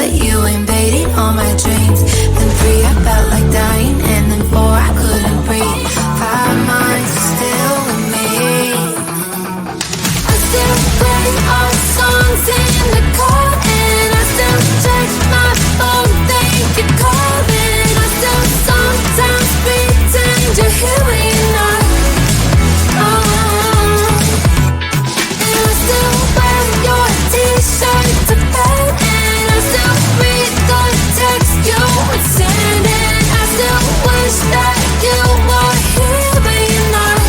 but you invaded all my dreams. Then 3, I felt like dying, and then 4, I couldn't breathe. 5 months, you're still with me. I still play our songs in the car, and I still check my phone, think you're calling. I still sometimes pretend you're here when you're not. And I still wear your t-shirt to bed, and I still read the text you would send, and I still wish that you were here but you're not.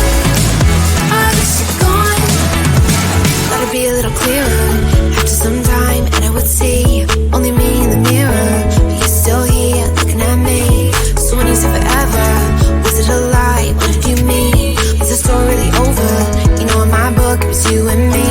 I guess you're gone. Thought it'd be a little clearer after some time, and I would see only me in the mirror, but you're still here looking at me. So when you said forever, was it a lie? What did you mean? Was the story really over? You know, in my book it was you and me.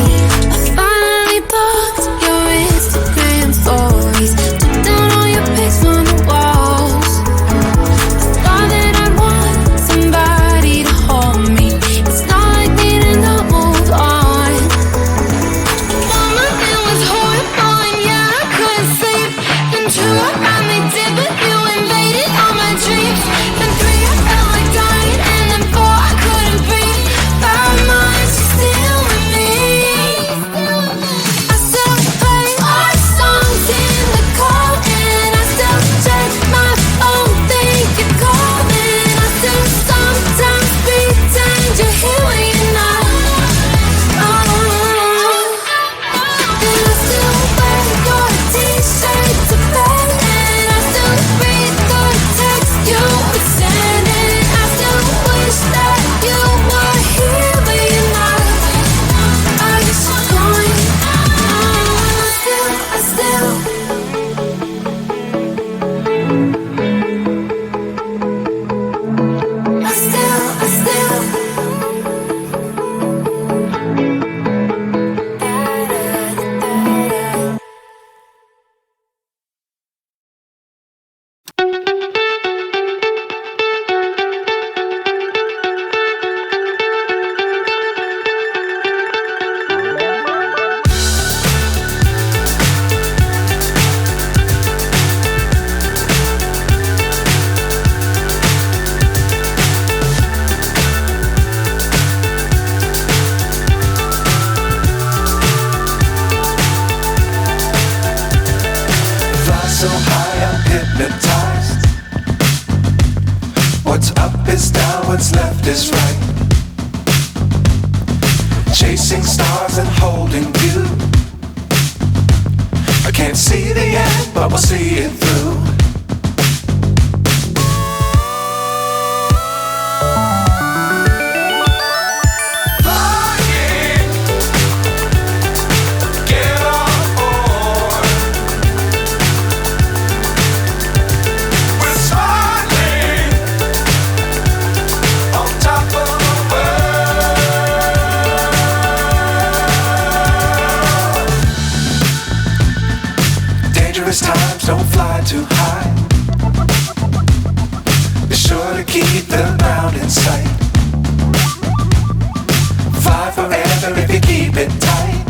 I finally blocked your Instagram stories, took down all your pics from the walls. I thought that I'd want somebody to hold me. It's not like me to not move on. Mama, it was horrible, and yeah, I couldn't sleep. And true, I finally did, but you invaded all my dreams. Then 3, I felt like dying, and then 4, I couldn't breathe. 5 months, you're still with me. I still play our songs in the car, and I still check my phone, think you're calling. I still sometimes pretend you're here when you're not. And I still wear your t-shirt to bed, and I still read the text you would send, and I still wish that you were here but you're not. I guess you're gone. I still fly so high, I'm hypnotized. What's up is down, what's left is right. Chasing stars and holding you. I can't see the end, but we'll see it through. Flying, get on board. We're smiling on top of the world. Dangerous times, don't fly too high. Be sure to keep the ground in sight. Fly forever if you keep it tight.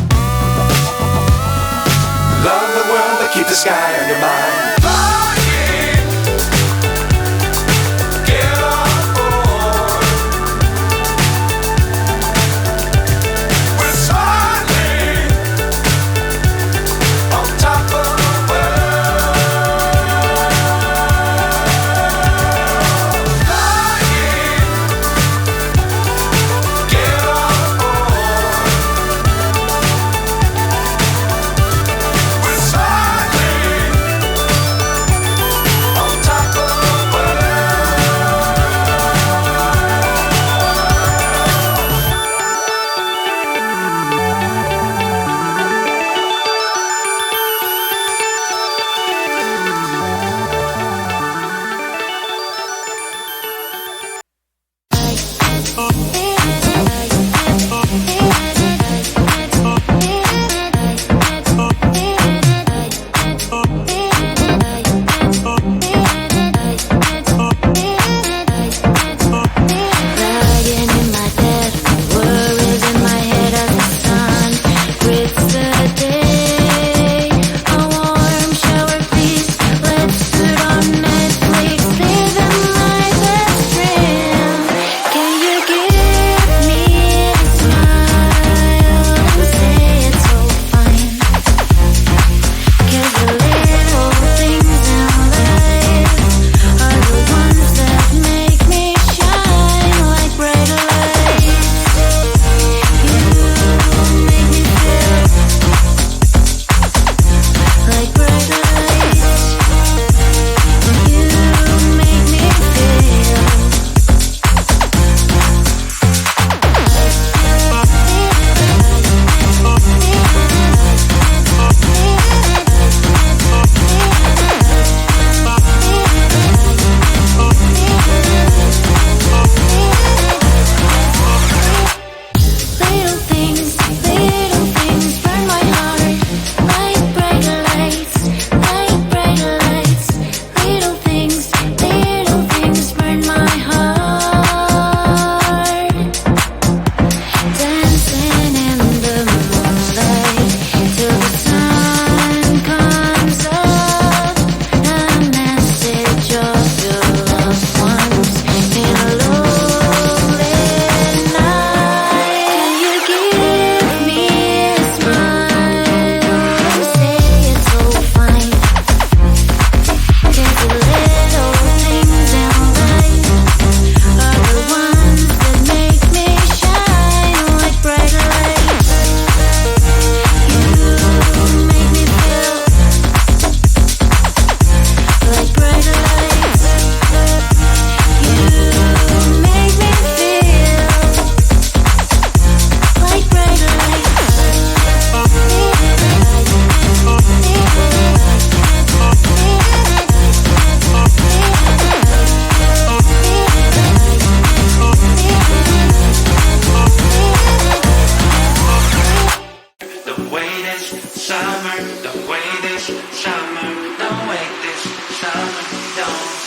Love the world, but keep the sky on your mind. Flying, get on board. We're smiling on top of the world. Flying, get on board. We're smiling don't wait this summer, don't wait this summer, don't.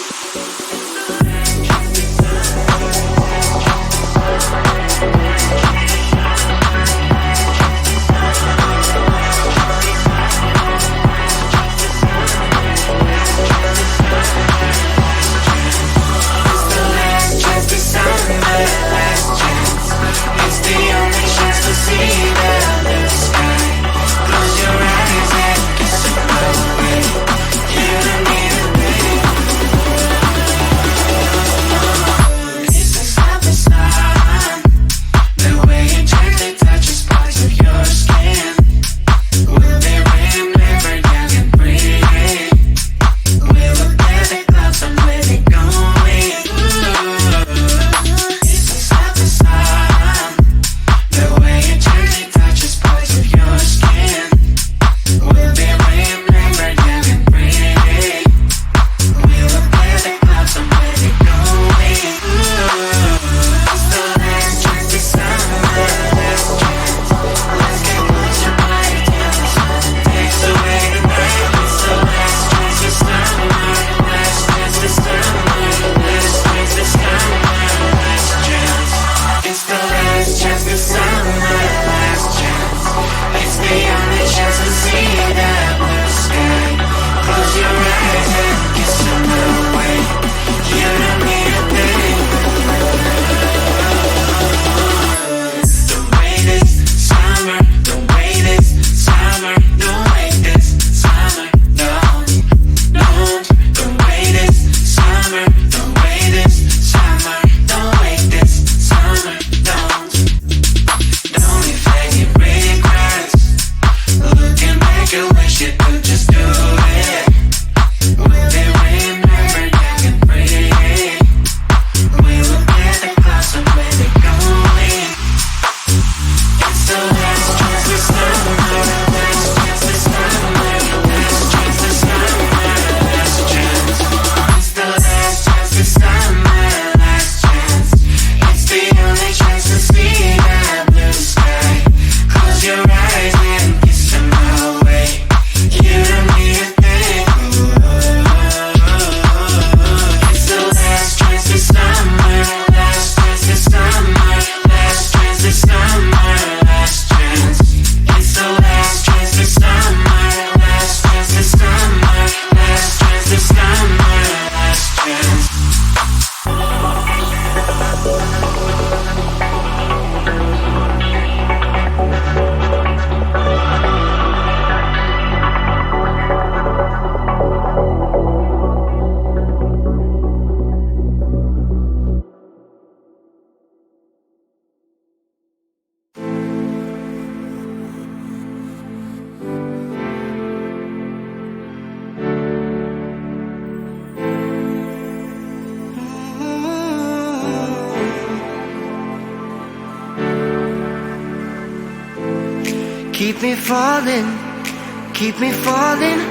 Keep me falling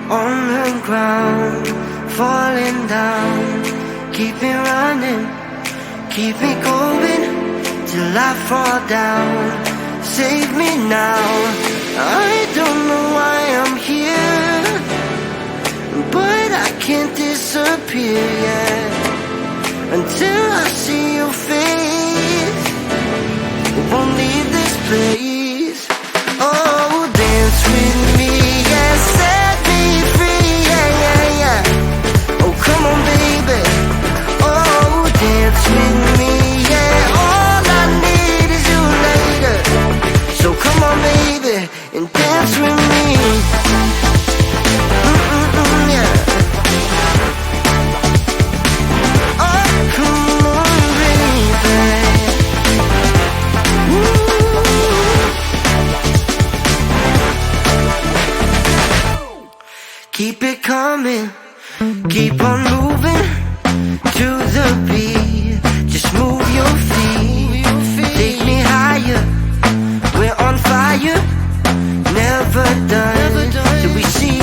on the ground, falling down. Keep me running, keep me going till I fall down. Save me now, I don't know why I'm here, but I can't disappear yet until I see your face. Won't leave this place. Oh, dance with me, yeah, set me free, yeah, yeah, yeah. Oh, come on, baby. Oh, dance with me, yeah. All I need is you later. So come on, baby, and dance with me. Yeah. Oh, come on, baby. Keep it coming, keep on moving to the beat. Just move your feet, take me higher. We're on fire, never done till we see